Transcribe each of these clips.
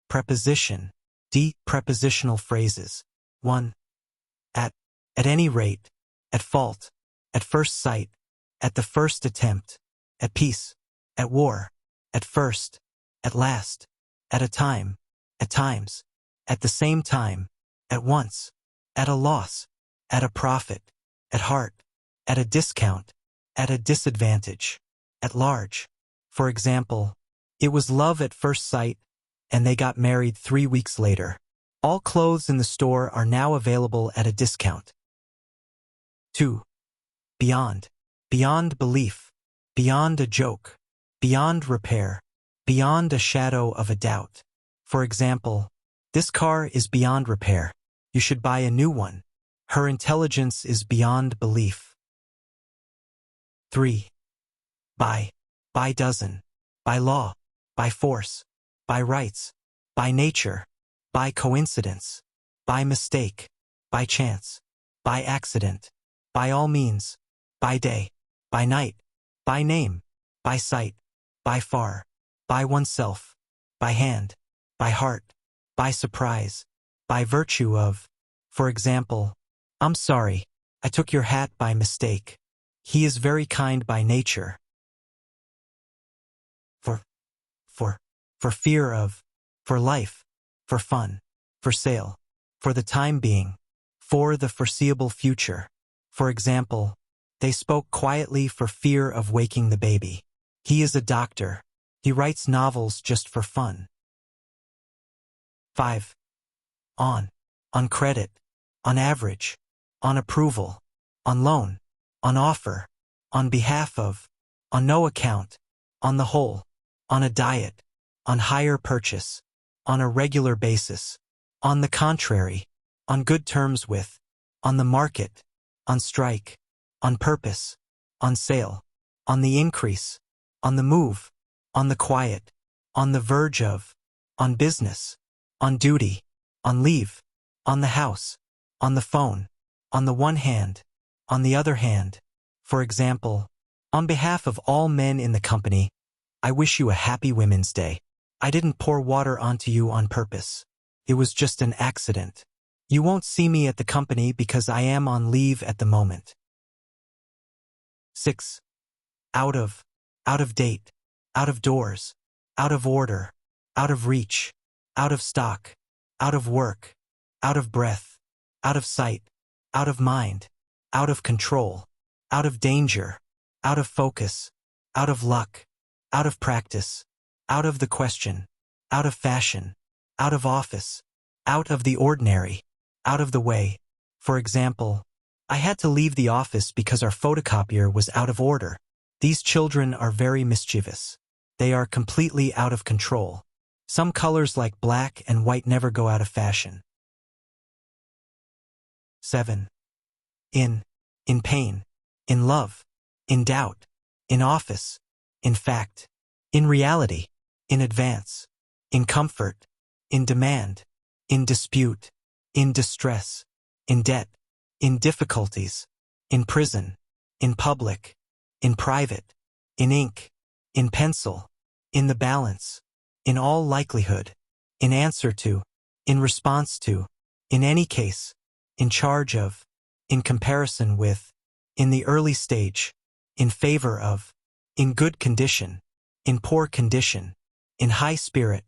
Preposition. D. Prepositional phrases. 1. At any rate, at fault, at first sight, at the first attempt, at peace, at war, at first, at last, at a time, at times, at the same time, at once, at a loss, at a profit, at heart, at a discount, at a disadvantage, at large. For example, it was love at first sight, and they got married 3 weeks later. All clothes in the store are now available at a discount. 2. Beyond. Beyond belief. Beyond a joke. Beyond repair. Beyond a shadow of a doubt. For example, this car is beyond repair. You should buy a new one. Her intelligence is beyond belief. 3. By. By dozen. By law. By force. By rights. By nature. By coincidence. By mistake. By chance. By accident. By all means. By day. By night. By name. By sight. By far. By oneself. By hand. By heart. By surprise. By virtue of. For example, I'm sorry, I took your hat by mistake. He is very kind by nature. For fear of. For life. For fun. For sale. For the time being. For the foreseeable future. For example, they spoke quietly for fear of waking the baby. He is a doctor. He writes novels just for fun. 5. On credit. On average. On approval. On loan. On offer. On behalf of. On no account. On the whole. On a diet. On hire purchase. On a regular basis. On the contrary. On good terms with. On the market. On strike. On purpose. On sale. On the increase. On the move. On the quiet. On the verge of. On business. On duty. On leave. On the house. On the phone. On the one hand. On the other hand. For example, on behalf of all men in the company, I wish you a happy Women's Day. I didn't pour water onto you on purpose. It was just an accident. You won't see me at the company because I am on leave at the moment. 6. Out of date, out of doors, out of order, out of reach, out of stock, out of work, out of breath, out of sight, out of mind, out of control, out of danger, out of focus, out of luck, out of practice, out of the question, out of fashion, out of office, out of the ordinary, out of the way. For example, I had to leave the office because our photocopier was out of order. These children are very mischievous. They are completely out of control. Some colors like black and white never go out of fashion. 7. In pain, in love, in doubt, in office, in fact, in reality, in advance, in comfort, in demand, in dispute, in distress, in debt, in difficulties, in prison, in public, in private, in ink, in pencil, in the balance, in all likelihood, in answer to, in response to, in any case, in charge of, in comparison with, in the early stage, in favor of, in good condition, in poor condition, in high spirit,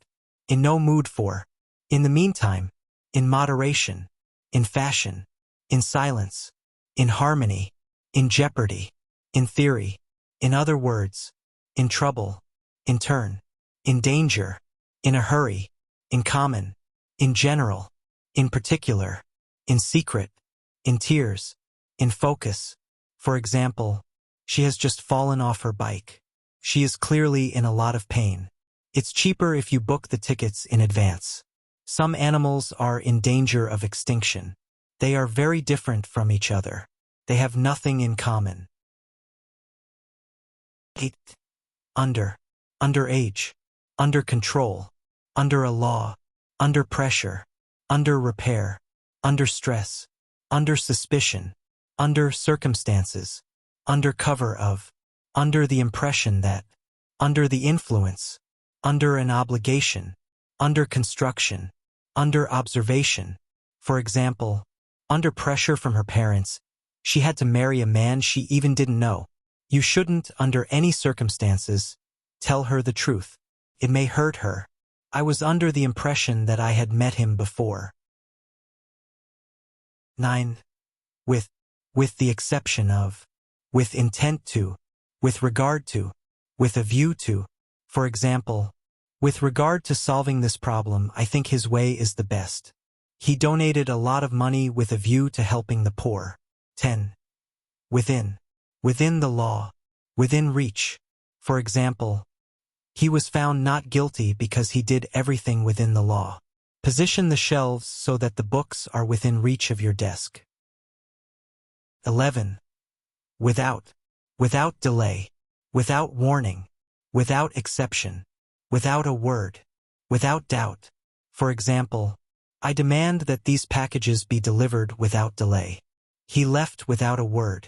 in no mood for, in the meantime, in moderation, in fashion, in silence, in harmony, in jeopardy, in theory, in other words, in trouble, in turn, in danger, in a hurry, in common, in general, in particular, in secret, in tears, in focus. For example, she has just fallen off her bike. She is clearly in a lot of pain. It's cheaper if you book the tickets in advance. Some animals are in danger of extinction. They are very different from each other. They have nothing in common. 8. Underage, under control, under a law, under pressure, under repair, under stress, under suspicion, under circumstances, under cover of, under the impression that, under the influence, under an obligation, under construction, under observation. For example, under pressure from her parents, she had to marry a man she even didn't know. You shouldn't, under any circumstances, tell her the truth. It may hurt her. I was under the impression that I had met him before. 9. With the exception of, with intent to, with regard to, with a view to. For example, with regard to solving this problem, I think his way is the best. He donated a lot of money with a view to helping the poor. 10. Within the law, within reach. For example, he was found not guilty because he did everything within the law. Position the shelves so that the books are within reach of your desk. 11. Without delay, without warning, without exception, without a word, without doubt. For example, I demand that these packages be delivered without delay. He left without a word.